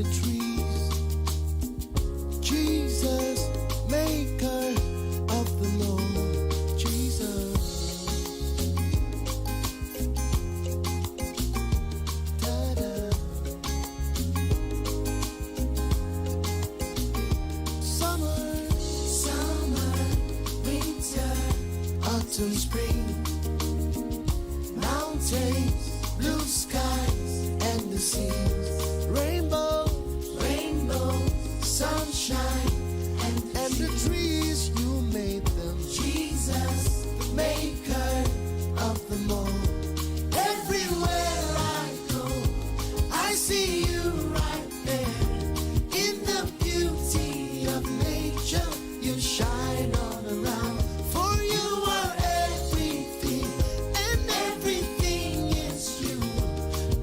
the trees. Jesus, maker of the Lord. Jesus. Ta-da. Summer, winter, autumn, spring, mountains, blue skies, and the seas, rainbow, sunshine, and the trees, you made them. Jesus, the maker of them all. Everywhere I go, I see you right there. In the beauty of nature, you shine all around. For you are everything, and everything is you.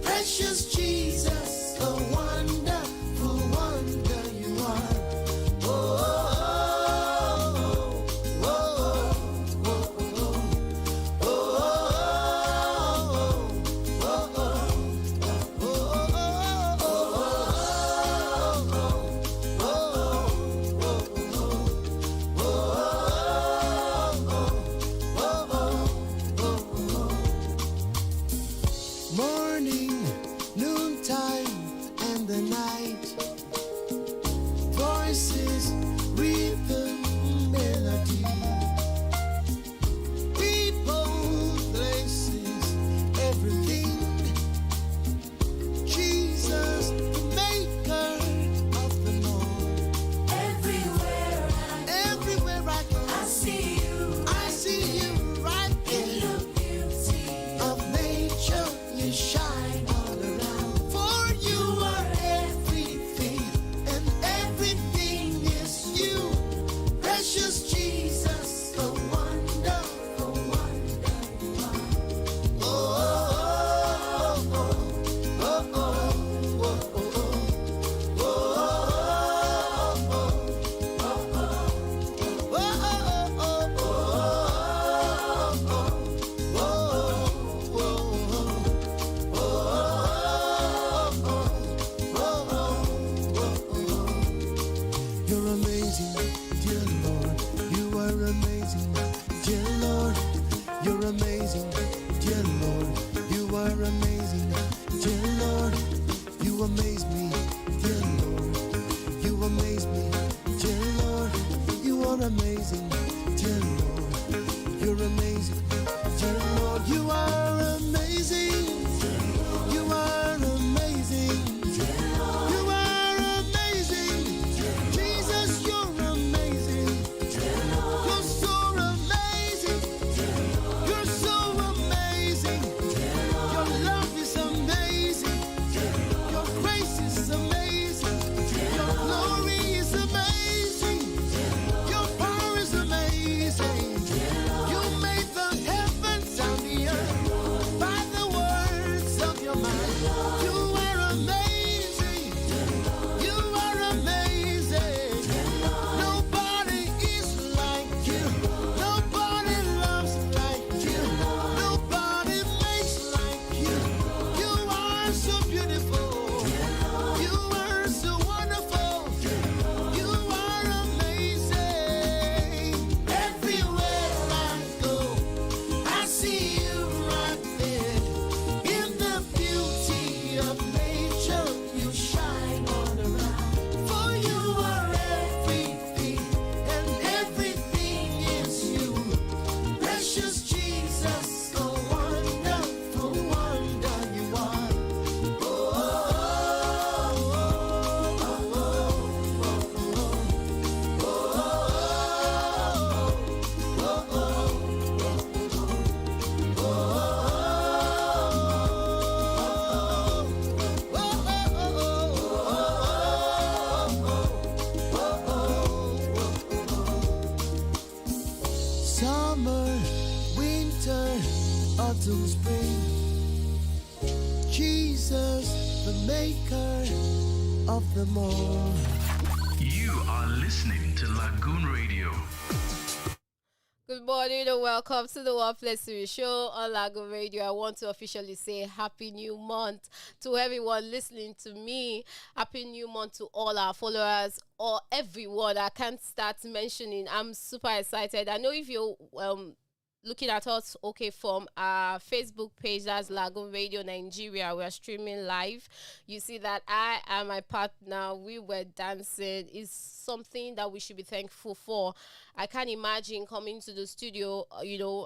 Precious Jesus, a wonderful wonder you are. Oh, oh, oh, oh, oh, oh, morning, noontime, and the night. Voices, rhythm, melody. People, places, everything. Jesus, the maker of the Lord. Everywhere I go, I see you right there. In the beauty of nature, you shine all around. For you are everything, and everything is you. Precious Jesus, a wonderful wonder you are. Oh, oh, oh, oh, oh, oh, oh, oh, you're amazing, dear Lord. You are amazing, dear Lord. You're amazing, dear Lord. You are amazing, dear Lord. You amaze me, dear Lord. You amaze me, dear Lord. You are amazing, dear Lord. You're amazing, dear Lord. You are amazing. You are amazing. You are amazing. Jesus, you're amazing. You're so amazing. You're so amazing. Your love is amazing. Your grace is amazing. Your glory is amazing. Your power is amazing. You made the heavens and the earth by the words of your mind. You are amazing. You are amazing. Nobody is like you. Nobody loves like you. Nobody makes like you. You are so beautiful. You are so wonderful. You are amazing. Everywhere I go, I see you right there. In the beauty of nature, you shine all around. For you are everything, and everything is you. Precious Jesus, a wonderful wonder you are. Oh, oh, oh, oh, oh, summer, winter, autumn, spring. Jesus, the maker of them all. You are listening to Lagoon Radio. Good morning and welcome to the Workplace Series Show on Lago Radio. I want to officially say Happy New Month to everyone listening to me. Happy New Month to all our followers or everyone. I can't start mentioning. I'm super excited. I know if you're looking at us okay from our Facebook page, that's Lagoon Radio Nigeria, we're streaming live. You see that I and my partner, we were dancing. Is something that we should be thankful for. I can't imagine coming to the studio,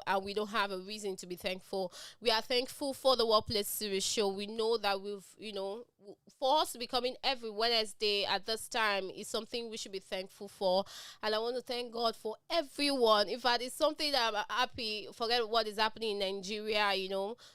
and we don't have a reason to be thankful. We are thankful for the Workplace Series Show. We know that for us to be coming every Wednesday at this time is something we should be thankful for. And I want to thank God for everyone. In fact, it's something that I'm happy. Forget what is happening in Nigeria.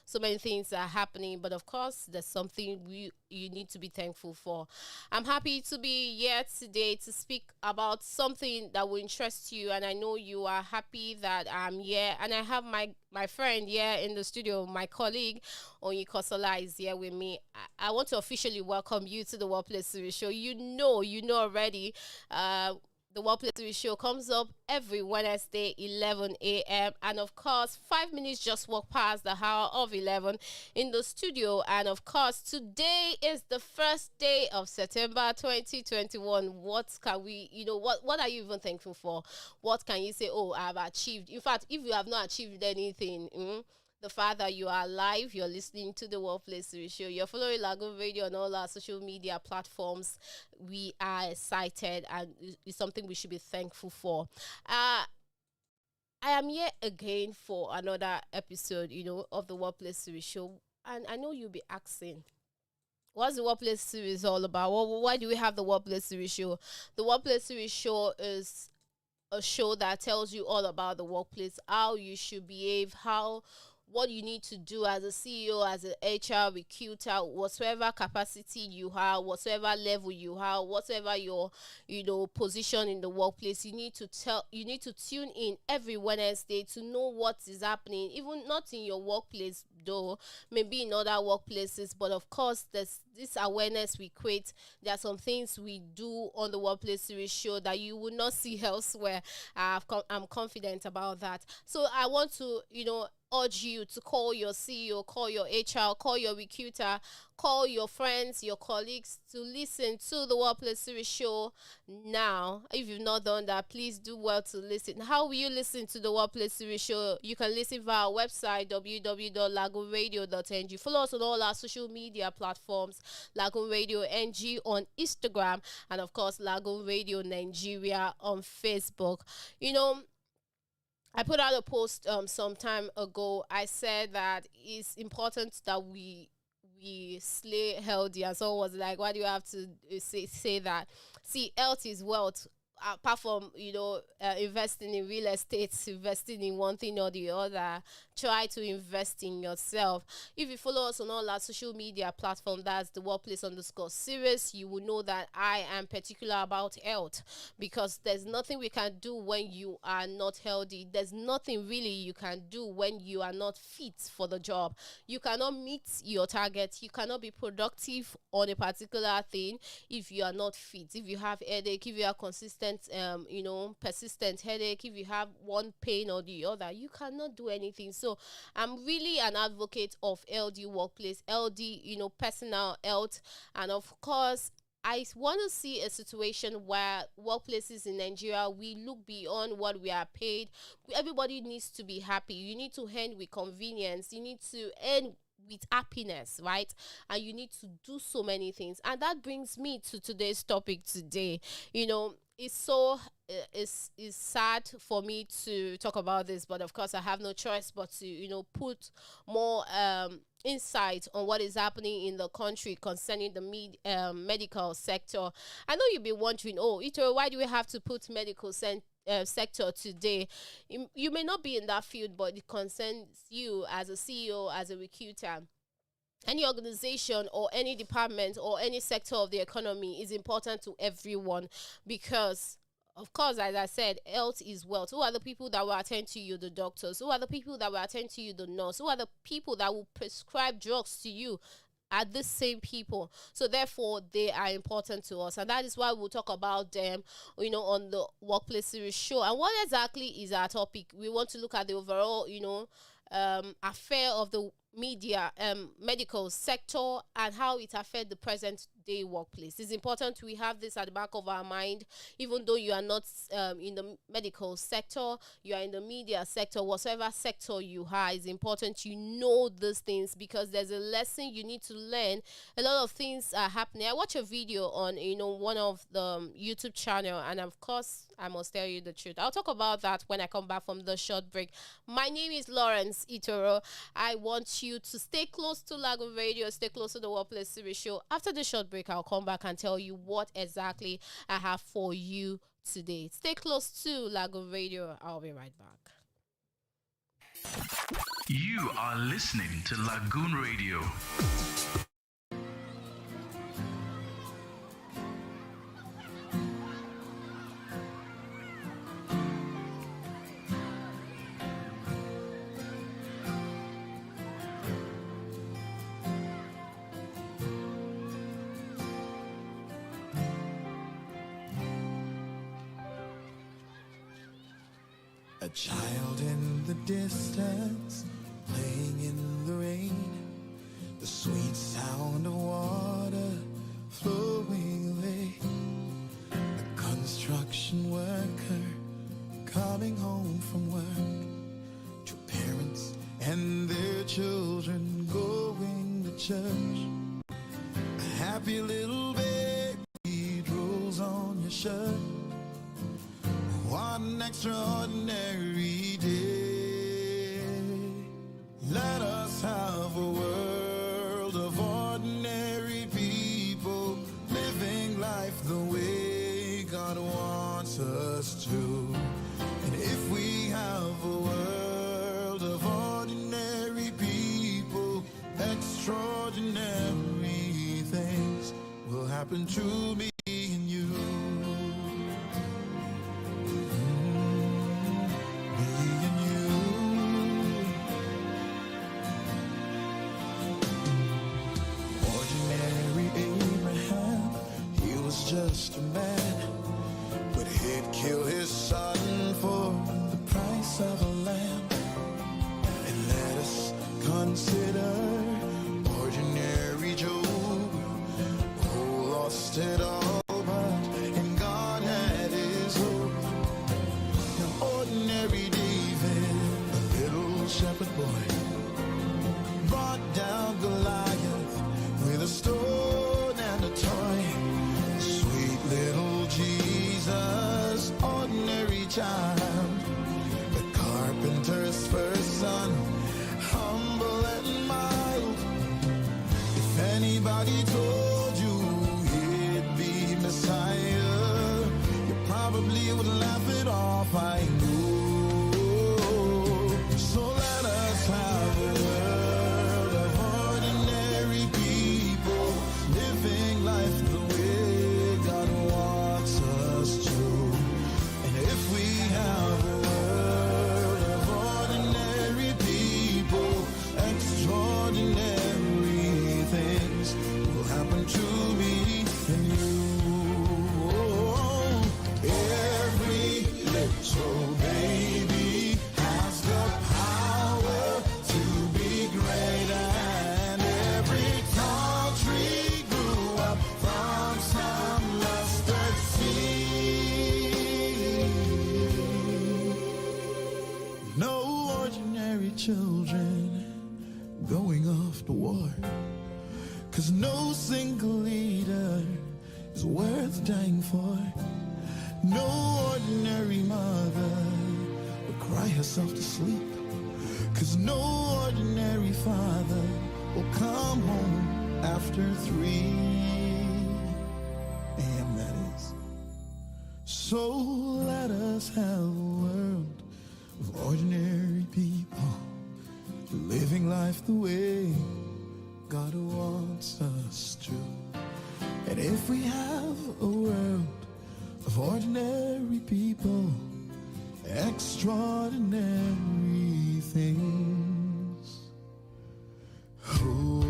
So many things are happening, but of course, there's something you need to be thankful for. I'm happy to be here today to speak about something that will interest you, and I know you are happy that I'm here. And I have my friend here in the studio, my colleague Onyikosola is here with me. I want to officially welcome you to the Workplace Series Show. You know already. The Workplace Series Show comes up every Wednesday, 11 a.m. And of course, 5 minutes just walk past the hour of 11 in the studio. And of course, today is the first day of September 2021. What can what are you even thankful for? What can you say, oh, I've achieved? In fact, if you have not achieved anything, the fact that you are alive, you're listening to the Workplace Series Show, you're following Lagoon Radio on all our social media platforms, we are excited and it's something we should be thankful for. I am here again for another episode, of the Workplace Series Show. And I know you'll be asking, what's the Workplace Series all about? Why do we have the Workplace Series Show? The Workplace Series Show is a show that tells you all about the workplace, how you should behave, what you need to do as a CEO, as an HR recruiter, whatsoever capacity you have, whatsoever level you have, whatever your position in the workplace. You need to tune in every Wednesday to know what is happening, even not in your workplace though, maybe in other workplaces. But of course, there's this awareness we create. There are some things we do on the Workplace Series Show that you will not see elsewhere. I'm confident about that. So I want to urge you to call your CEO, call your HR, call your recruiter, call your friends, your colleagues to listen to the Workplace Series Show now. If you've not done that, please do well to listen. How will you listen to the Workplace Series Show? You can listen via our website, www.Lagoonradio.Ng. Follow us on all our social media platforms, Lagoonradio.Ng on Instagram, and of course, Lagoon Radio Nigeria on Facebook. I put out a post some time ago. I said that it's important that we slay healthy, and someone was like, why do you have to say that? See, health is wealth. Apart from investing in real estate, investing in one thing or the other, try to invest in yourself. If you follow us on all our social media platforms, that's the Workplace_series, you will know that I am particular about health, because there's nothing we can do when you are not healthy. There's nothing really you can do when you are not fit for the job. You cannot meet your target. You cannot be productive on a particular thing if you are not fit. If you have headache, if you are consistent, persistent headache, if you have one pain or the other, you cannot do anything. So I'm really an advocate of LD workplace, LD, personal health. And of course, I want to see a situation where workplaces in Nigeria, we look beyond what we are paid. Everybody needs to be happy. You need to earn with convenience. You need to earn with happiness, right? And you need to do so many things. And that brings me to today's topic today. It's sad for me to talk about this, but of course I have no choice but to put more insight on what is happening in the country concerning the medical sector. I know you'll be wondering, Ito, why do we have to put medical sector today? You may not be in that field, but it concerns you as a CEO, as a recruiter. Any organization or any department or any sector of the economy is important to everyone, because of course, as I said, health is wealth. Who are the people that will attend to you? The doctors. Who are the people that will attend to you? The nurse. Who are the people that will prescribe drugs to you? are the same people. So therefore they are important to us, and that is why we'll talk about them, on the workplace series show. And what exactly is our topic? We want to look at the overall, affair of the media medical sector and how it affects the present day workplace. It's important we have this at the back of our mind, even though you are not in the medical sector, you are in the media sector, whatever sector you are. It's important you know these things, because there's a lesson you need to learn. A lot of things are happening. I watch a video on one of the YouTube channel, and of course I must tell you the truth. I'll talk about that when I come back from the short break. My name is Lawrence Itoro. I want you to stay close to Lagoon Radio, stay close to the Workplace Series show. After the short break, I'll come back and tell you what exactly I have for you today. Stay close to Lagoon Radio. I'll be right back. You are listening to Lagoon Radio. A child in the distance, playing in the rain, the sweet sound of water flowing away, a construction worker coming home from work, two parents and their children going to church, a happy little baby drools on your shirt. What an extraordinary day. Let us have a world of ordinary people, living life the way God wants us to. And if we have a world of ordinary people, extraordinary things will happen to me and you. Just a man, but he'd kill his son for the price of a lamb. And let us consider ordinary Job, who lost it all, but in God had his hope. Now ordinary David, a little shepherd boy, brought down Goliath with a stone and a toy. Little Jesus, ordinary child, the carpenter's first son, humble and mild. If anybody told you he'd be Messiah, you probably would laugh it off, I know. So let us have a world of ordinary people, living life the way God wants us to. And if we have a world of ordinary people, extraordinary things will happen to me and you. Every little baby has the power to be great, and every tall tree grew up from some mustard seed. No ordinary children going off to war, 'cause no single leader is worth dying for. No ordinary mother will cry herself to sleep, 'cause no ordinary father will come home after 3 a.m. that is. So let us have a world of ordinary people, living life the way God wants us to. And if we have a world of ordinary people, extraordinary things. Oh.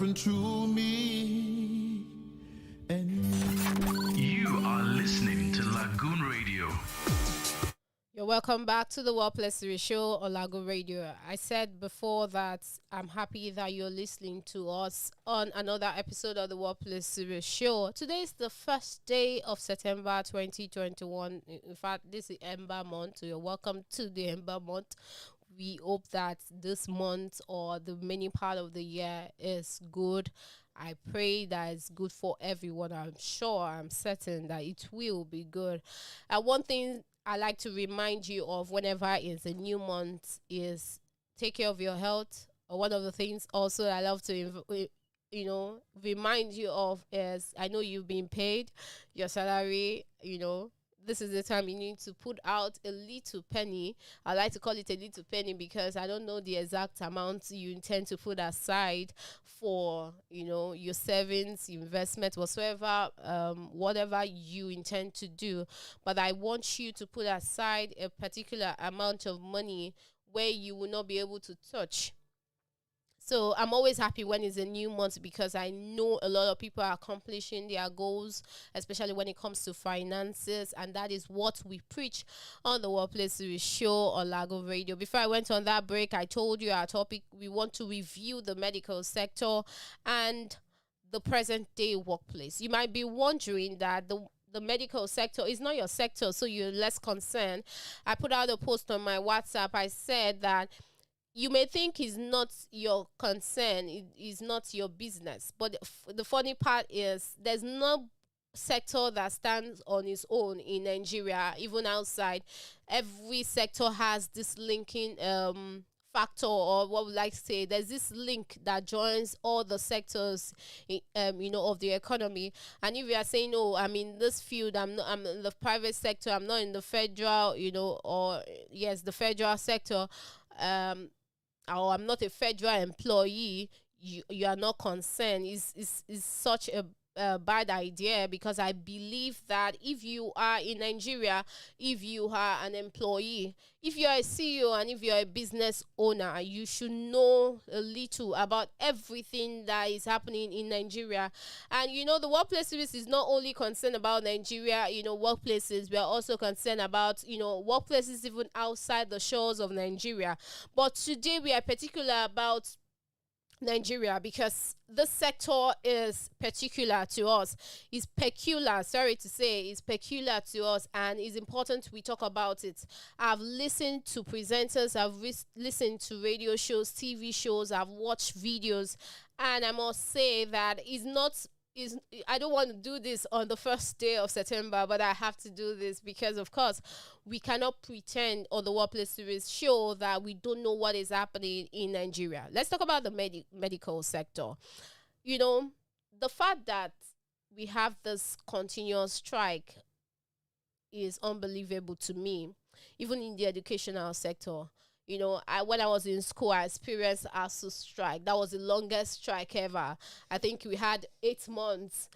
and true me and You are listening to Lagoon Radio. You're welcome back to the Workplace Show on Lagoon Radio. I said before that I'm happy that you're listening to us on another episode of the Workplace Show. Today is the first day of September 2021. In fact, this is Ember month. So you're welcome to the Ember month. We hope that this month or the many part of the year is good. I pray that it's good for everyone. I'm certain that it will be good. One thing I like to remind you of whenever it's a new month is take care of your health. One of the things also I love to remind you of is I know you've been paid your salary. This is the time you need to put out a little penny. I like to call it a little penny because I don't know the exact amount you intend to put aside for your savings, investment, whatsoever, whatever you intend to do. But I want you to put aside a particular amount of money where you will not be able to touch. So I'm always happy when it's a new month because I know a lot of people are accomplishing their goals, especially when it comes to finances, and that is what we preach on the Workplace Show on Lagoon Radio. Before I went on that break, I told you our topic, we want to review the medical sector and the present day workplace. You might be wondering that the medical sector is not your sector, so you're less concerned. I put out a post on my WhatsApp. I said that you may think it's not your concern, it is not your business. But the funny part is there's no sector that stands on its own in Nigeria, even outside. Every sector has this linking factor, or what we like to say, there's this link that joins all the sectors of the economy. And if you are saying, oh, I'm in this field, I'm in the private sector, I'm not in the federal, or yes, the federal sector, or I'm not a federal employee, you are not concerned, is such a bad idea, because I believe that if you are in Nigeria, if you are an employee, if you are a CEO, and if you are a business owner, you should know a little about everything that is happening in Nigeria. And the workplace service is not only concerned about Nigeria, workplaces, we are also concerned about workplaces even outside the shores of Nigeria. But today we are particular about Nigeria because this sector is particular to us. It's peculiar, it's peculiar to us, and it's important we talk about it. I've listened to presenters, I've listened to radio shows, TV shows, I've watched videos, and I must say that I don't want to do this on the first day of September, but I have to do this because, of course, we cannot pretend on the Workplace Series show that we don't know what is happening in Nigeria. Let's talk about the medical sector. The fact that we have this continuous strike is unbelievable to me, even in the educational sector. When I was in school, I experienced ASU strike. That was the longest strike ever. I think we had 8 months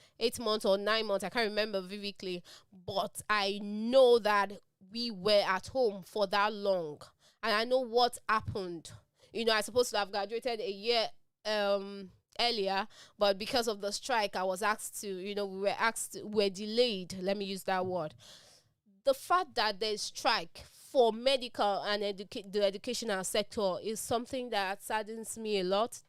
or 9 months. I can't remember vividly, but I know that we were at home for that long, and I know what happened. I supposed to have graduated a year earlier, but because of the strike, I was asked to. We're delayed. Let me use that word. The fact that there's strike for medical and the educational sector is something that saddens me a lot.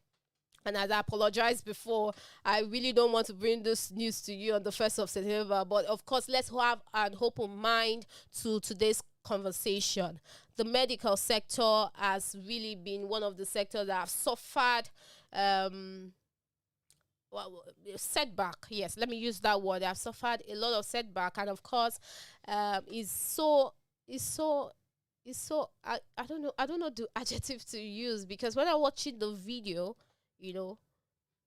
And as I apologized before, I really don't want to bring this news to you on the 1st of September. But of course, let's have an open mind to today's conversation. The medical sector has really been one of the sectors that have suffered setback. Yes, let me use that word. They have suffered a lot of setback, and of course, I don't know the adjective to use, because when I watched the video,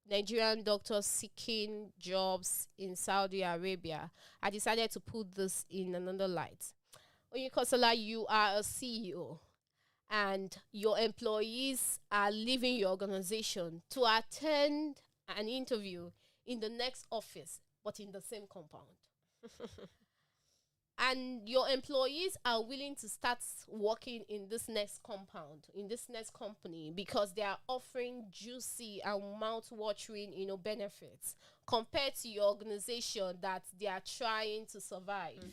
Nigerian doctors seeking jobs in Saudi Arabia, I decided to put this in another light. Oyinkansola, you are a CEO, and your employees are leaving your organization to attend an interview in the next office, but in the same compound. and your employees are willing to start working in this next compound, in this next company, because they are offering juicy and mouth-watering, benefits compared to your organization that they are trying to survive.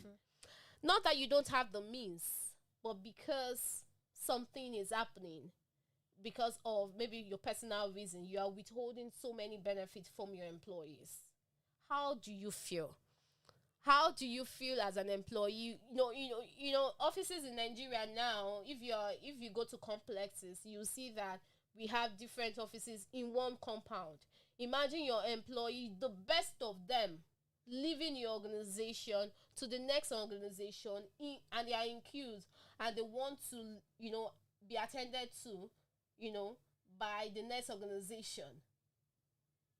Not that you don't have the means, but because something is happening, because of maybe your personal reason, you are withholding so many benefits from your employees. How do you feel? How do you feel as an employee? Offices in Nigeria now, if you go to complexes, you see that we have different offices in one compound. Imagine your employee, the best of them, leaving your organization to the next organization, and they are in queues, and they want to, be attended to, by the next organization.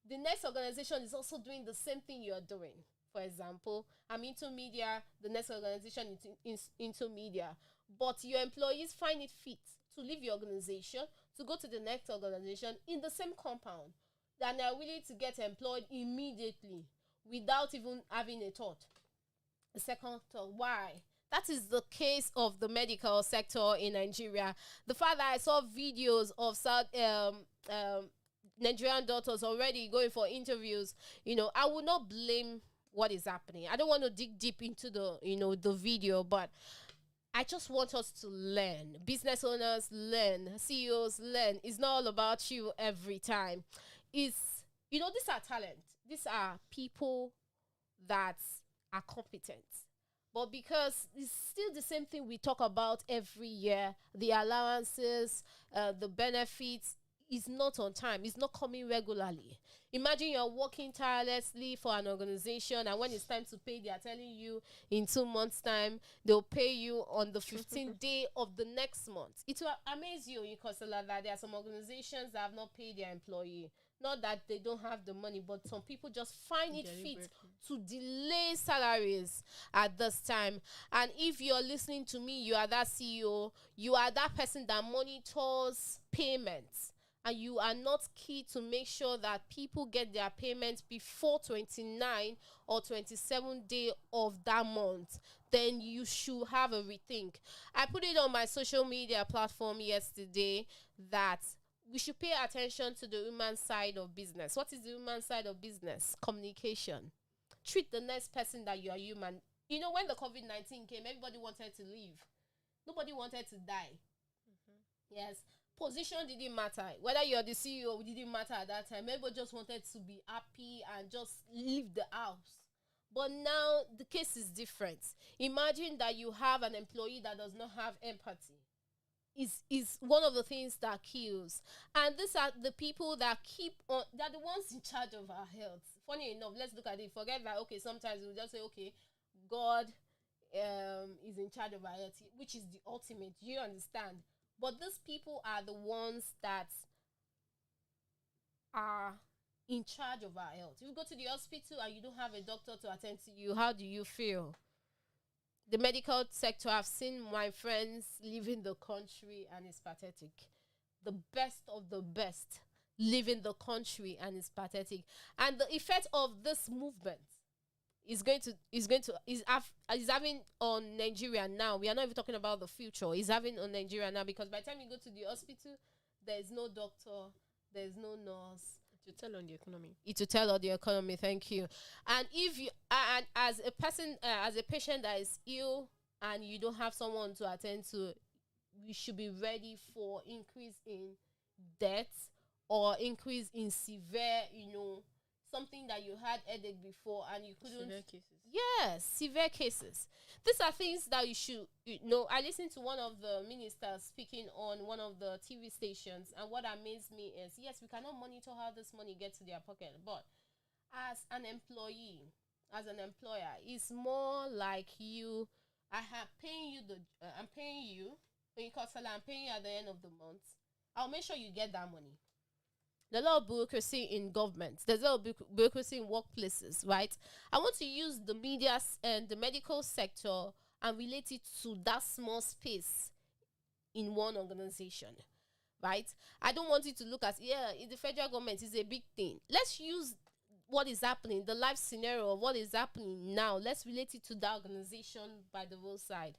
The next organization is also doing the same thing you are doing. For example, I'm into media, the next organization is into media. But your employees find it fit to leave your organization, to go to the next organization in the same compound. And they're willing to get employed immediately without even having a thought. A second thought. Why? That is the case of the medical sector in Nigeria. The fact that I saw videos of Nigerian doctors already going for interviews, I would not blame what is happening. I don't want to dig deep into the video, but I just want us to learn. Business owners learn, CEOs learn. It's not all about you every time. These are talent. These are people that are competent. But because it's still the same thing we talk about every year, the allowances, the benefits, is not on time. It's not coming regularly. Imagine you're working tirelessly for an organization, and when it's time to pay, they are telling you in 2 months' time they'll pay you on the 15th day of the next month. It will amaze you because that there are some organizations that have not paid their employee. Not that they don't have the money, but some people just find it fit to delay salaries at this time. And if you're listening to me, you are that CEO, you are that person that monitors payments, and you are not key to make sure that people get their payments before 29 or 27 day of that month, then you should have a rethink. I put it on my social media platform yesterday that we should pay attention to the human side of business. What is the human side of business? Communication. Treat the next person that you are human. When the COVID-19 came, everybody wanted to leave. Nobody wanted to die. Yes. Position didn't matter. Whether you're the CEO, didn't matter at that time. Everybody just wanted to be happy and just leave the house. But now the case is different. Imagine that you have an employee that does not have empathy. Is one of the things that kills. And these are the people that they're the ones in charge of our health. Funny enough, let's look at it. Forget that, okay, sometimes we'll just say, okay, God is in charge of our health, which is the ultimate. You understand? But these people are the ones that are in charge of our health. If you go to the hospital and you don't have a doctor to attend to you, how do you feel? The medical sector, I've seen my friends leaving the country and it's pathetic. The best of the best leaving the country and it's pathetic. And the effect of this movement is having on Nigeria now. We are not even talking about the future. It's having on Nigeria now, because by the time you go to the hospital, there is no doctor, there is no nurse. It will tell on the economy. It will tell on the economy. Thank you. And if you and as a person, as a patient that is ill and you don't have someone to attend to, we should be ready for increase in death or increase in severe, something that you had headache before and you couldn't. Severe cases. Yes, severe cases. These are things that you should I listened to one of the ministers speaking on one of the TV stations, and what amazed me is, yes, we cannot monitor how this money gets to their pocket, but as an employee, as an employer, it's more like I'm paying you when you call salary, I'm paying you at the end of the month. I'll make sure you get that money. There's a lot of bureaucracy in government. There's a lot of bureaucracy in workplaces, right? I want to use the media and the medical sector and relate it to that small space in one organization, right? I don't want you to look at, in the federal government is a big thing. Let's use what is happening, the life scenario of what is happening now. Let's relate it to that organization by the roadside.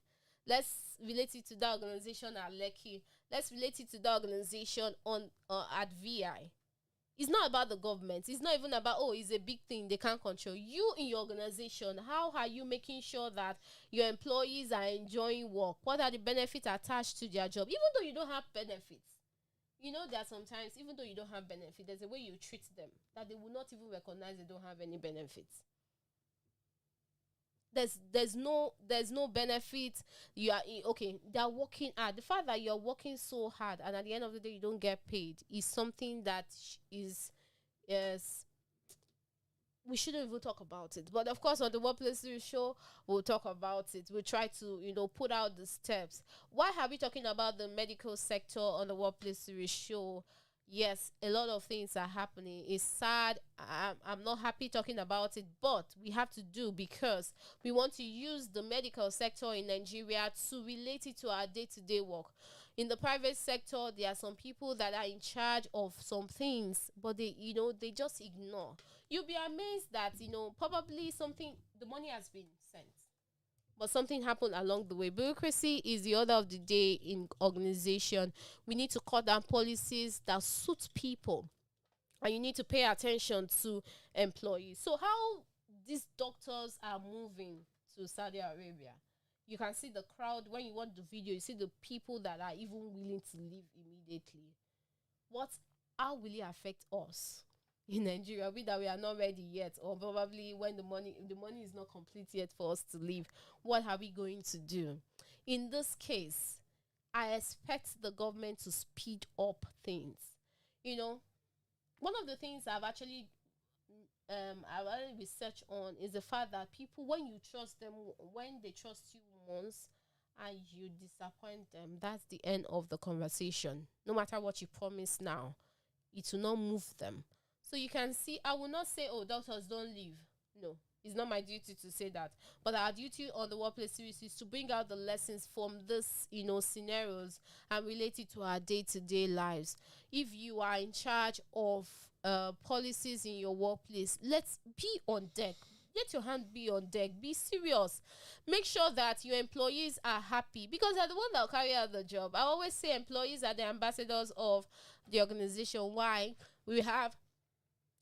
Let's relate it to that organization at Lekki. Let's relate it to the organization on at VI. It's not about the government. It's not even about, oh, it's a big thing they can't control. You in your organization, how are you making sure that your employees are enjoying work? What are the benefits attached to their job? Even though you don't have benefits. You know that sometimes, even though you don't have benefits, there's a way you treat them that they will not even recognize they don't have any benefits. There's no benefit. You are okay. They're working hard. The fact that you're working so hard and at the end of the day you don't get paid is something that is we shouldn't even talk about it. But of course, on the Workplace Series show, we'll talk about it. We'll try to put out the steps. Why are we talking about the medical sector on the Workplace Series show? Yes, a lot of things are happening. It's sad. I'm not happy talking about it, but we have to do because we want to use the medical sector in Nigeria to relate it to our day-to-day work. In the private sector, there are some people that are in charge of some things, but they just ignore. You'll be amazed that, probably the money has been sent, but something happened along the way. Bureaucracy is the order of the day in organization. We need to cut down policies that suit people, and you need to pay attention to employees. So how these doctors are moving to Saudi Arabia, you can see the crowd. When you watch the video, you see the people that are even willing to leave immediately. How will it affect us in Nigeria? We are not ready yet, or probably when the money is not complete yet for us to leave, what are we going to do? In this case, I expect the government to speed up things. One of the things I've actually researched on is the fact that people, when you trust them, when they trust you once and you disappoint them, that's the end of the conversation. No matter what you promise now, it will not move them. So you can see, I will not say, oh, doctors don't leave. No, it's not my duty to say that. But our duty on the Workplace Series is to bring out the lessons from this, scenarios and relate it to our day-to-day lives. If you are in charge of policies in your workplace, let's be on deck. Let your hand be on deck. Be serious. Make sure that your employees are happy, because they're the one that will carry out the job. I always say employees are the ambassadors of the organization. Why? We have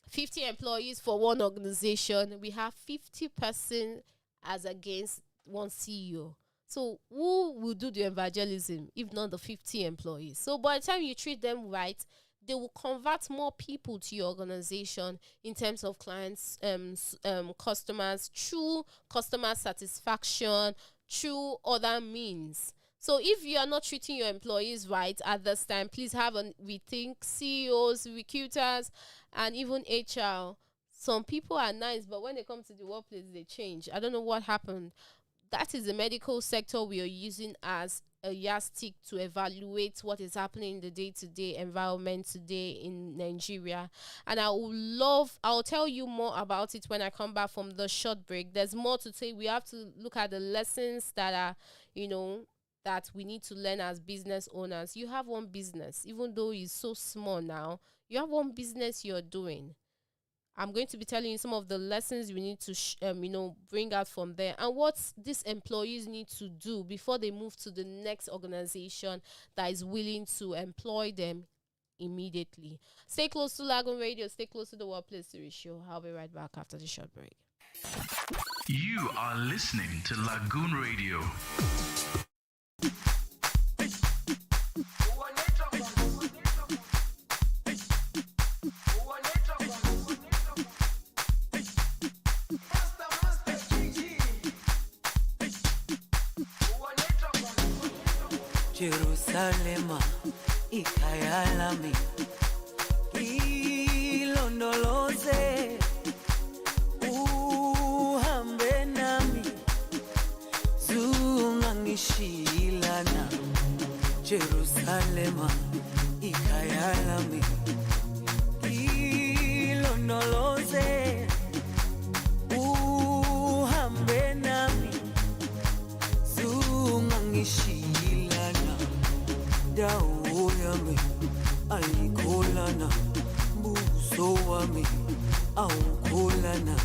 50 employees for one organization. We have 50 persons as against one CEO. So who will do the evangelism if not the 50 employees? So by the time you treat them right, they will convert more people to your organization in terms of clients, customers, through customer satisfaction, through other means. So if you are not treating your employees right at this time, please have a rethink. CEOs, recruiters, and even HR. Some people are nice, but when they come to the workplace, they change. I don't know what happened. That is the medical sector we are using as a yardstick to evaluate what is happening in the day-to-day environment today in Nigeria. And I'll tell you more about it when I come back from the short break. There's more to say. We have to look at the lessons that are, that we need to learn as business owners. You have one business, even though it's so small now, you have one business you're doing. I'm going to be telling you some of the lessons we need to, bring out from there, and what these employees need to do before they move to the next organization that is willing to employ them immediately. Stay close to Lagoon Radio. Stay close to the Workplace Series show. I'll be right back after the short break. You are listening to Lagoon Radio. Jerusalema ikayalami ilondoloze uhambe nami zungangishilana. Jerusalema ikayalami ilondoloze uhambe nami zungangishilana. Dawo yami ayikolana buso wami awukholana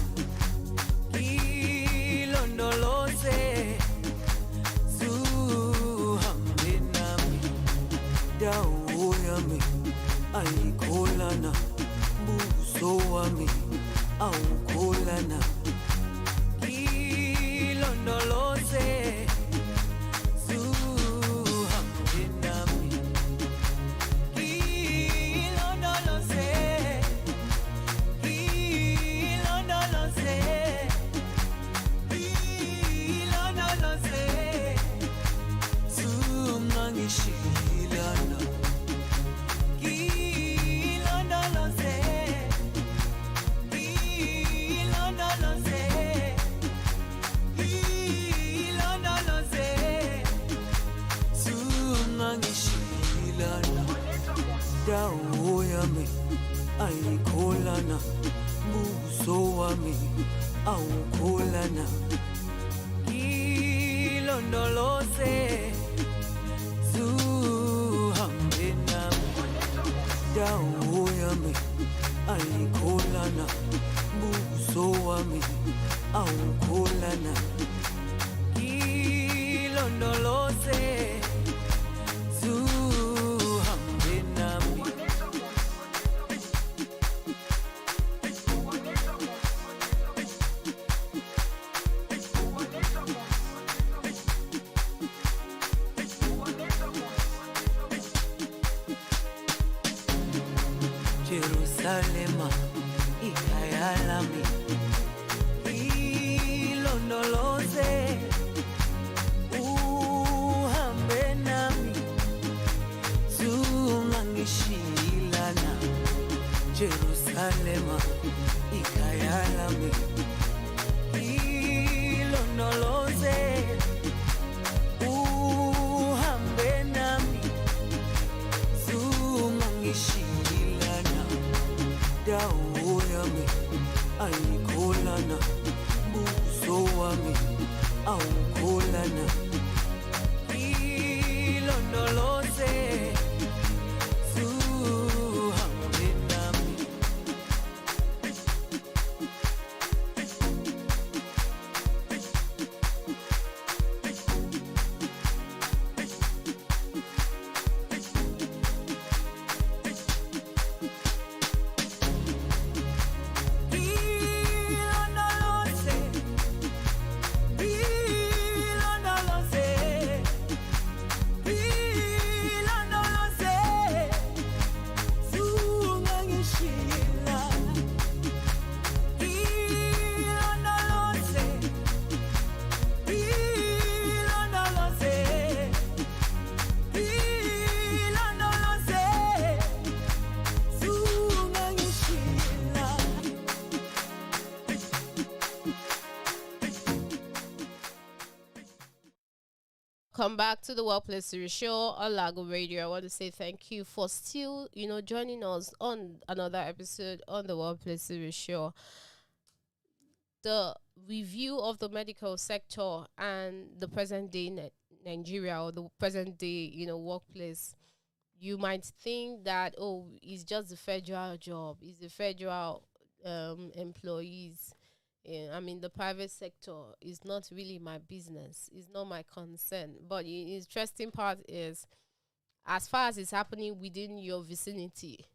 ilondoloze zuhambe nami dawo yami ayikholana buso wami awukholana ilondoloze zuhambe nami ilondoloze ilondoloze ilondoloze zungangishilana ilondoloze ilondoloze ilondoloze zungangishilana dawo yami ayikholana buso wami awukholana ilondoloze zuhambe nami dawo yami ayikholana buso wami awukholana ilondoloze zuhambe nami Jerusalema ikhaya lami ilondoloze uhambe nami zungangishilana Jerusalema ikhaya lami ilondoloze uhambe nami zungangishilana dawo yami ayikholana buso wami awukholana ilondoloze zuhambe nami Come back to the Workplace Series show on Lago Radio. I want to say thank you for still, joining us on another episode on the Workplace Series show. The review of the medical sector and the present day Nigeria, or the present day, workplace. You might think that, it's just the federal job, it's the federal employees. The private sector is not really my business. It's not my concern. But the interesting part is, as far as it's happening within your vicinity,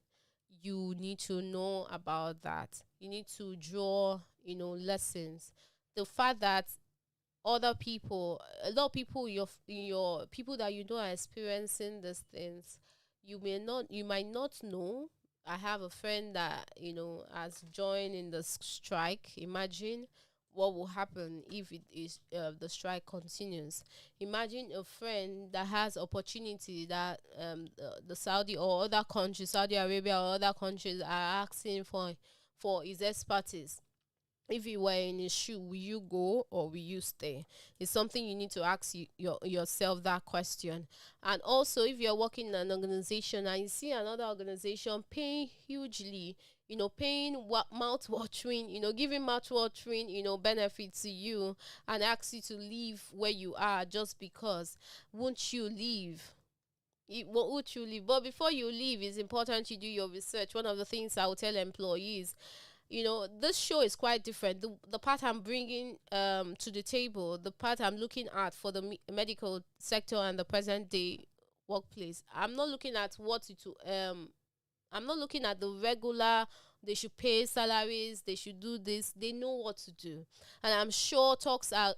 you need to know about that. You need to draw, lessons. The fact that other people, a lot of people, your people that are experiencing these things, you might not know. I have a friend that, has joined in the strike. Imagine what will happen if it is the strike continues. Imagine a friend that has opportunity that the Saudi or other countries, Saudi Arabia or other countries are asking for his expertise. If you were in his shoe, will you go or will you stay? It's something you need to ask yourself that question. And also, if you're working in an organization and you see another organization paying hugely, paying mouth-watering, giving mouth-watering, benefit to you, and ask you to leave where you are just because, won't you leave? Won't you leave? But before you leave, it's important you do your research. One of the things I will tell employees, this show is quite different. The part I'm bringing to the table, the part I'm looking at for the medical sector and the present day workplace, I'm not looking at I'm not looking at the regular, they should pay salaries, they should do this, they know what to do. And I'm sure talks are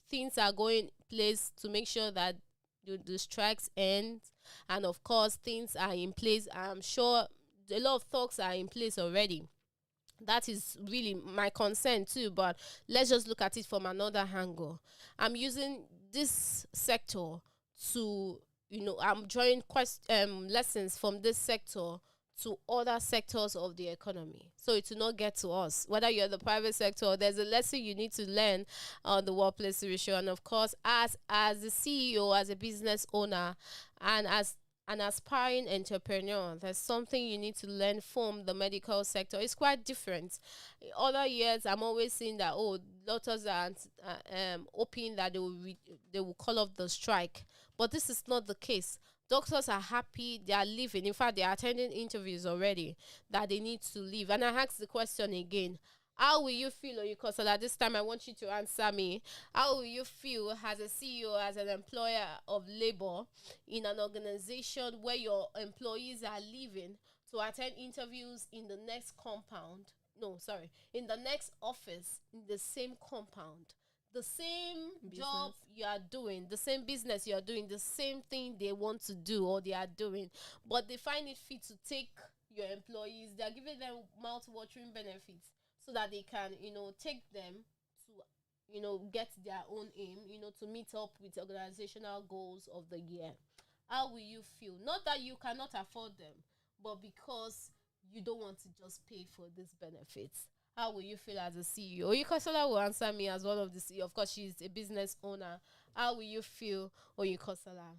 things are going place to make sure that the strikes end. And of course, things are in place. I'm sure a lot of talks are in place already. That is really my concern too, but let's just look at it from another angle. I'm using this sector to, I'm drawing lessons from this sector to other sectors of the economy, so it will not get to us. Whether you're the private sector, there's a lesson you need to learn on the workplace ratio. And of course, as a CEO, as a business owner, and as an aspiring entrepreneur, there's something you need to learn from the medical sector. It's quite different. Other years, I'm always seeing that doctors are hoping that they will call off the strike, but this is not the case. Doctors are happy, they are leaving. In fact, they are attending interviews already that they need to leave. And I ask the question again: how will you feel, Oyukosola? This time I want you to answer me. How will you feel as a CEO, as an employer of labor in an organization where your employees are leaving to attend interviews in the next compound? No, sorry, in the next office, in the same compound. The same job you are doing, the same business you are doing, the same thing they want to do or they are doing, but they find it fit to take your employees. They are giving them mouth-watering benefits so that they can, take them to, get their own aim, to meet up with organizational goals of the year. How will you feel? Not that you cannot afford them, but because you don't want to just pay for these benefits. How will you feel as a CEO? Oyukosola will answer me as one of the CEO. Of course, she's a business owner. How will you feel, Oyukosola?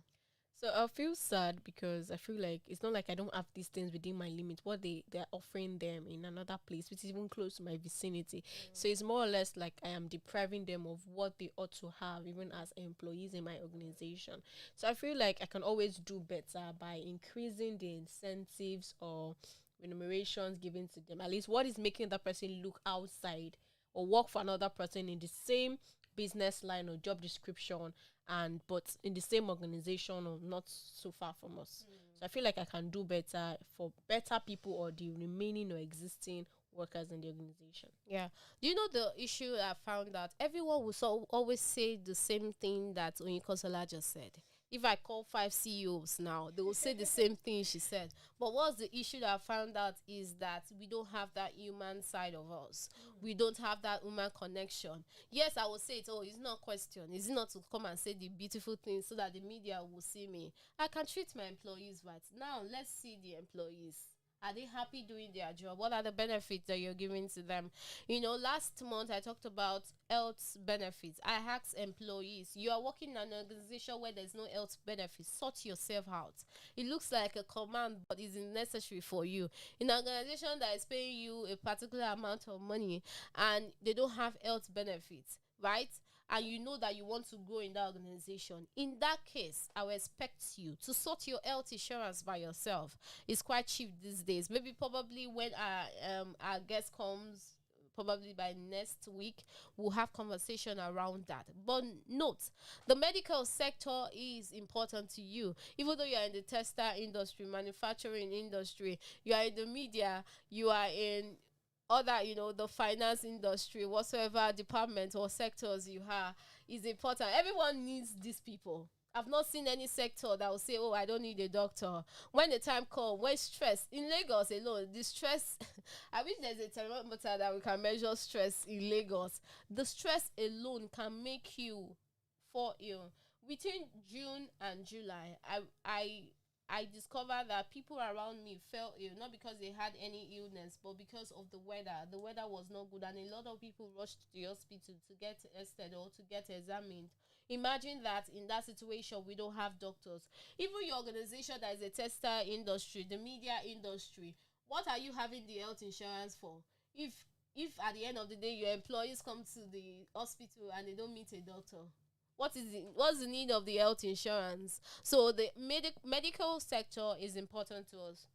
So I feel sad because I feel like it's not like I don't have these things within my limit. What they're offering them in another place, which is even close to my vicinity. So it's more or less like I am depriving them of what they ought to have, even as employees in my organization. So I feel like I can always do better by increasing the incentives or remunerations given to them. At least what is making that person look outside or work for another person in the same business line or job description, and but in the same organization or not so far from us. So I feel like I can do better for better people or the remaining or existing workers in the organization. Yeah. Do you know the issue I found out? Everyone will always say the same thing that Oyukosola just said. If I call 5 CEOs now, they will say the same thing she said. But what's the issue that I found out is that we don't have that human side of us. We don't have that human connection. Yes, I will say it. Oh, it's not a question. It's not to come and say the beautiful things so that the media will see me. I can treat my employees right. Now, let's see the employees. Are they happy doing their job? What are the benefits that you're giving to them? Last month I talked about health benefits. I asked employees, you are working in an organization where there's no health benefits. Sort yourself out. It looks like a command, but it's necessary for you. In an organization that is paying you a particular amount of money and they don't have health benefits, right? And you know that you want to grow in that organization, in that case, I will expect you to sort your health insurance by yourself. It's quite cheap these days. Maybe probably when our guest comes, probably by next week, we'll have conversation around that. But note, the medical sector is important to you. Even though you are in the textile industry, manufacturing industry, you are in the media, you are in other, the finance industry, whatsoever department or sectors you have, is important. Everyone needs these people. I've not seen any sector that will say, oh, I don't need a doctor. When the time comes, when stress, in Lagos alone, the stress, I wish there's a thermometer that we can measure stress in Lagos. The stress alone can make you fall ill. Between June and July, I discovered that people around me fell ill, not because they had any illness, but because of the weather. The weather was not good, and a lot of people rushed to the hospital to get tested or to get examined. Imagine that in that situation, we don't have doctors. Even your organization that is a textile industry, the media industry, what are you having the health insurance for? If at the end of the day, your employees come to the hospital and they don't meet a doctor, what's the need of the health insurance? So the medical sector is important to us.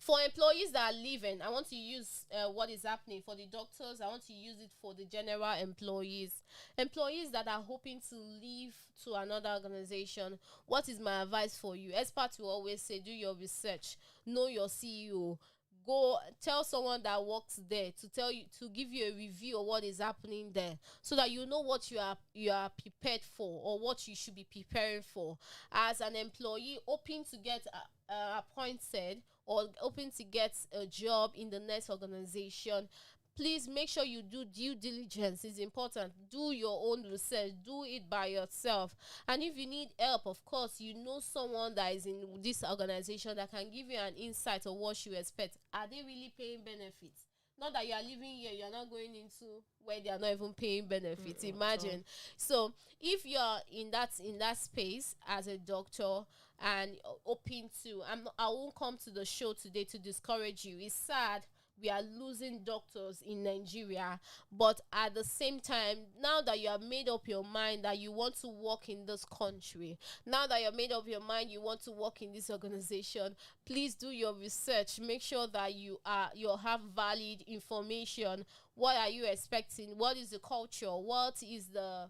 For employees that are leaving, I want to use what is happening. For the doctors, I want to use it for the general employees. Employees that are hoping to leave to another organization, what is my advice for you? Experts will always say, do your research, know your CEO. Go tell someone that works there to tell you, to give you a review of what is happening there, so that you know what you are prepared for, or what you should be preparing for. As an employee hoping to get appointed or hoping to get a job in the next organization, please make sure you do due diligence. It's important. Do your own research. Do it by yourself. And if you need help, of course, you know someone that is in this organization that can give you an insight of what you expect. Are they really paying benefits? Not that you are living here, you are not going into where they are not even paying benefits. Imagine. So if you are in that space as a doctor and hoping to, I won't come to the show today to discourage you. It's sad we are losing doctors in Nigeria, but at the same time, now that you have made up your mind that you want to work in this country, now that you have made up your mind you want to work in this organization, please do your research. Make sure that you have valid information. What are you expecting? What is the culture? What is the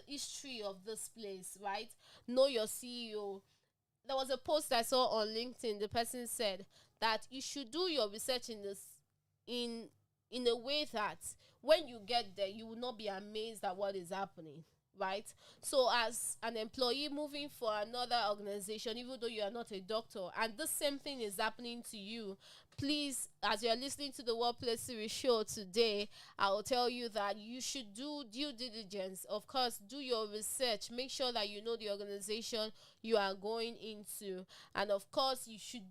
history of this place, right? Know your CEO. There was a post I saw on LinkedIn. The person said that you should do your research in a way that when you get there, you will not be amazed at what is happening, right? So as an employee moving for another organization, even though you are not a doctor, and the same thing is happening to you, please, as you're listening to the Workplace Series show today, I will tell you that you should do due diligence. Of course, do your research. Make sure that you know the organization you are going into. And of course, you should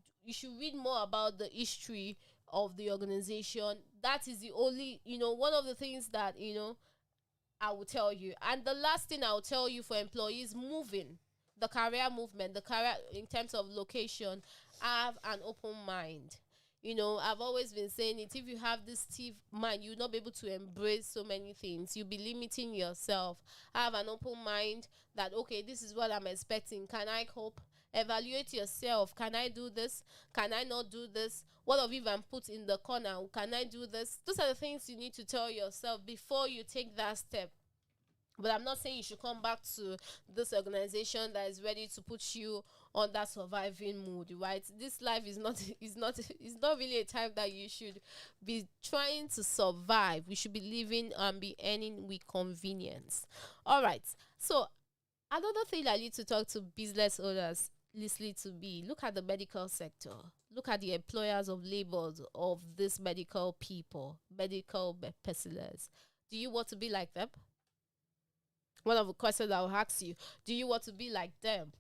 read more about the history of the organization. That is the only, one of the things that, I will tell you. And the last thing I will tell you for employees moving, the career movement, the career in terms of location, have an open mind. I've always been saying it. If you have this stiff mind, you'll not be able to embrace so many things. You'll be limiting yourself. Have an open mind that, okay, this is what I'm expecting. Can I cope? Evaluate yourself. Can I do this? Can I not do this? What if I'm put in the corner? Can I do this? Those are the things you need to tell yourself before you take that step. But I'm not saying you should come back to this organization that is ready to put you on that surviving mood, right? This life is not really a time that you should be trying to survive. We should be living and be earning with convenience. All right. So another thing I need to talk to business owners listening to me, look at the medical sector. Look at the employers of labor of these medical people, medical personnel. Do you want to be like them? One of the questions I'll ask you, do you want to be like them?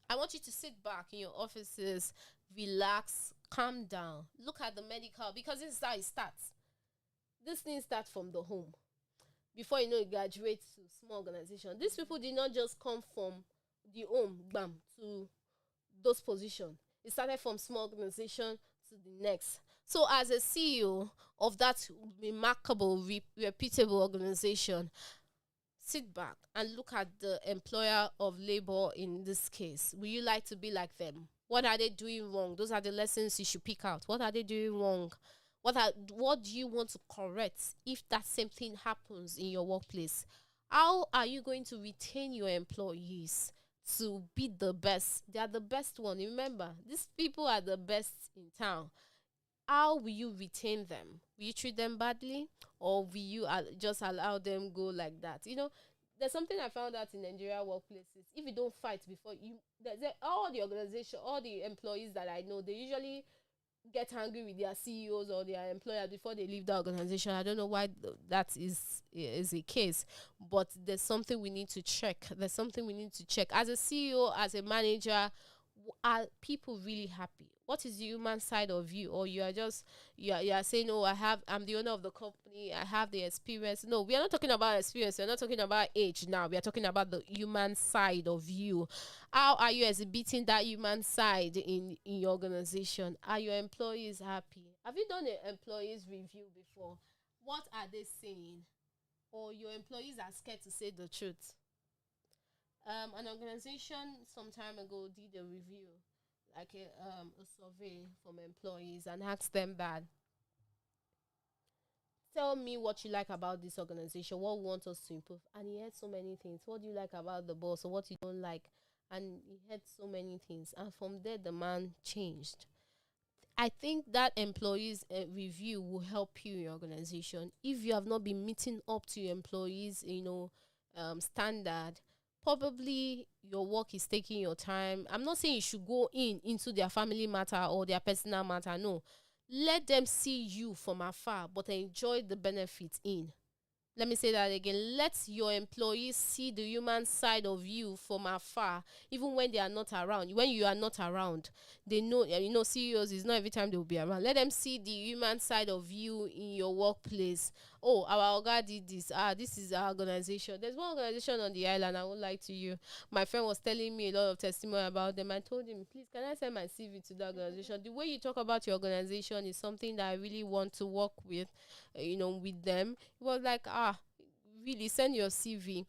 I want you to sit back in your offices, relax, calm down, look at the medical, because this is how it starts. This thing starts from the home. Before you know it graduates to small organization. These people did not just come from the home, bam, to those positions. It started from small organization to the next. So as a CEO of that remarkable, reputable organization, sit back and look at the employer of labor in this case. Will you like to be like them? What are they doing wrong? Those are the lessons you should pick out. What are they doing wrong? What do you want to correct if that same thing happens in your workplace? How are you going to retain your employees to be the best? They are the best one. Remember, these people are the best in town. How will you retain them? Will you treat them badly, or will you just allow them go like that? There's something I found out in Nigeria workplaces. If you don't fight before all the organization, all the employees that I know, they usually get angry with their CEOs or their employer before they leave the organization. I don't know why that is a case, but there's something we need to check. There's something we need to check. As a CEO, as a manager, are people really happy? What is the human side of you? Or you are saying, oh, I'm the owner of the company, I have the experience. No, we are not talking about experience. We're not talking about age now. We are talking about the human side of you. How are you exhibiting that human side in your organization? Are your employees happy? Have you done an employees review before? What are they saying? Or your employees are scared to say the truth? An organization some time ago did a review. like a survey from employees and ask them that, tell me what you like about this organization, what we want us to improve. And he had so many things. What do you like about the boss, or what you don't like? And he had so many things. And from there, the man changed. I think that employees review will help you in your organization. If you have not been meeting up to your employees, standard, probably your work is taking your time. I'm not saying you should go into their family matter or their personal matter. No, let them see you from afar, but enjoy the benefits in. Let me say that again. Let your employees see the human side of you from afar, even when they are not around. When you are not around, they know, CEOs is not every time they will be around. Let them see the human side of you in your workplace. Oh, our Oga did this. This is our organization. There's one organization on the island, I won't lie to you. My friend was telling me a lot of testimony about them. I told him, please, can I send my CV to the organization? The way you talk about your organization is something that I really want to work with, with them. It was like, really, send your CV.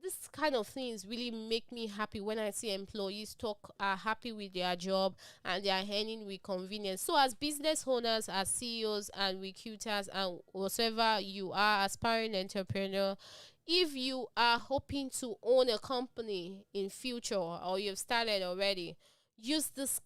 This kind of things really make me happy when I see employees are happy with their job and they are earning with convenience. So as business owners, as CEOs and recruiters and whatever you are, aspiring entrepreneur, if you are hoping to own a company in future or you've started already, use this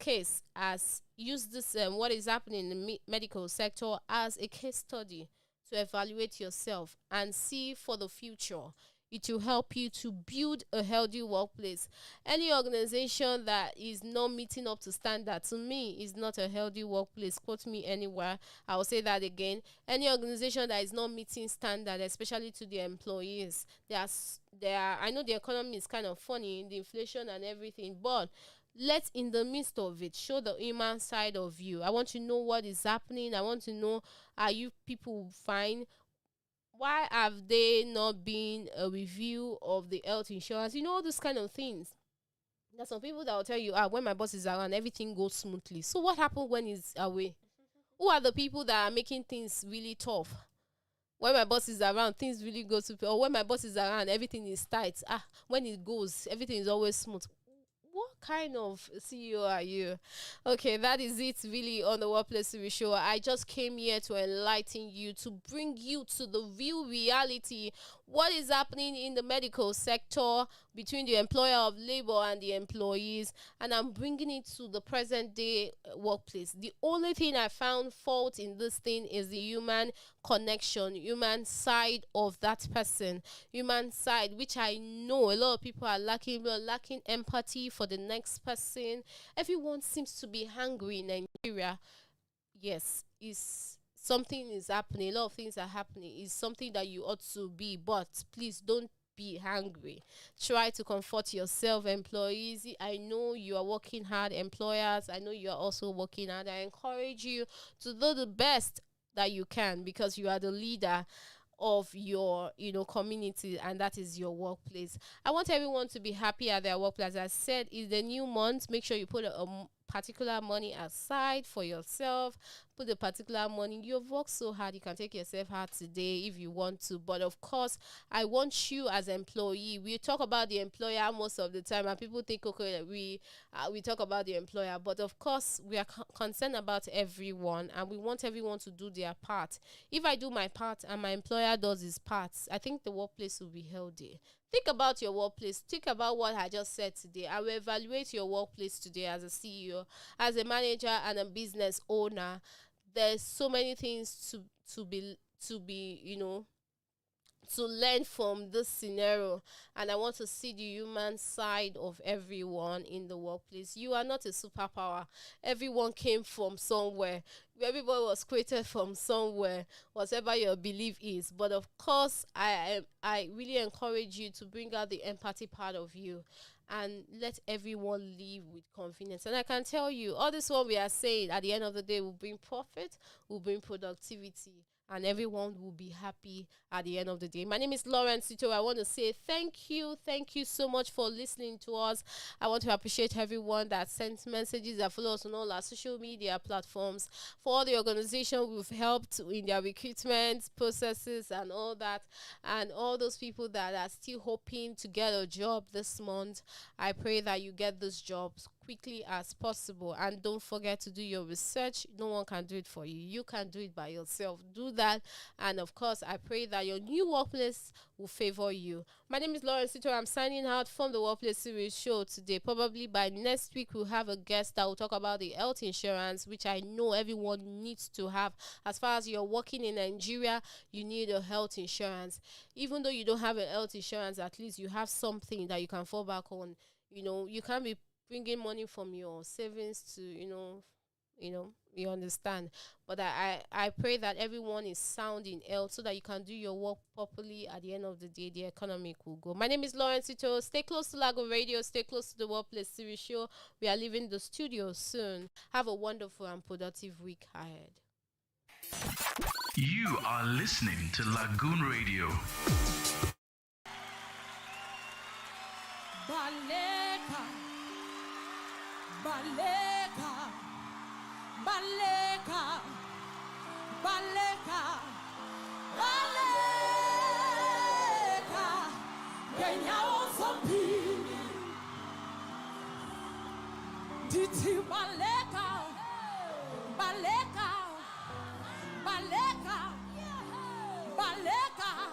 what is happening in the medical sector as a case study to evaluate yourself and see for the future. It will help you to build a healthy workplace. Any organization that is not meeting up to standard, to me, is not a healthy workplace. Quote me anywhere. I will say that again. Any organization that is not meeting standard, especially to the employees, I know the economy is kind of funny, the inflation and everything, but let's, in the midst of it, show the human side of you. I want to know what is happening. I want to know, are you people fine? Why have they not been a review of the health insurance? All those kind of things. There's some people that will tell you, when my boss is around, everything goes smoothly. So what happened when he's away? Who are the people that are making things really tough? When my boss is around, things really go super. Or when my boss is around, everything is tight. When it goes, everything is always smooth. What kind of CEO are you? Okay, that is it really on the Workplace TV show. I just came here to enlighten you, to bring you to the real reality. What is happening in the medical sector between the employer of labor and the employees, and I'm bringing it to the present day workplace. The only thing I found fault in this thing is the human connection, human side of that person, human side, which I know a lot of people are lacking. We're lacking empathy for the next person. Everyone seems to be hungry in Nigeria. Yes, something is happening. A lot of things are happening. It's something that you ought to be, but please don't be hungry. Try to comfort yourself, employees. I know you are working hard. Employers, I know you are also working hard. I encourage you to do the best that you can, because you are the leader of your community, and that is your workplace. I want everyone to be happy at their workplace. As I said, it's the new month. Make sure you put a particular money aside for yourself. Put a particular money. You've worked so hard, you can take yourself out today if you want to, but of course I want you as employee. We talk about the employer most of the time, and people think, okay, we talk about the employer, but of course we are concerned about everyone, and we want everyone to do their part. If I do my part and my employer does his part, I think the workplace will be healthy. Think about your workplace. Think about what I just said today. I will evaluate your workplace today as a CEO, as a manager, and a business owner. There's so many things to learn from this scenario, and I want to see the human side of everyone in the workplace. You are not a superpower. Everyone came from somewhere. Everybody was created from somewhere, whatever your belief is. But of course, I really encourage you to bring out the empathy part of you and let everyone live with confidence. And I can tell you, all this what we are saying at the end of the day will bring profit, will bring productivity, and everyone will be happy at the end of the day. My name is Lauren Sito. I want to say thank you so much for listening to us. I want to appreciate everyone that sent messages, that follow us on all our social media platforms, for all the organizations we've helped in their recruitment processes and all that, and all those people that are still hoping to get a job this month. I pray that you get those jobs quickly as possible. And don't forget to do your research. No one can do it for you. You can do it by yourself. Do that. And of course, I pray that your new workplace will favor you. My name is Lauren Sito. I'm signing out from the Workplace Series show today. Probably by next week, we'll have a guest that will talk about the health insurance, which I know everyone needs to have. As far as you're working in Nigeria, you need a health insurance. Even though you don't have a health insurance, at least you have something that you can fall back on. You can't be bringing money from your savings to, you understand. But I pray that everyone is sound in health so that you can do your work properly. At the end of the day, the economic will go. My name is Lauren Sito. Stay close to Lago Radio. Stay close to the Workplace Series show. We are leaving the studio soon. Have a wonderful and productive week ahead. You are listening to Lagoon Radio. Baleka, baleka, baleka, baleka, baleka, Kenya Ozompini, Diti baleka, baleka, baleka, baleka.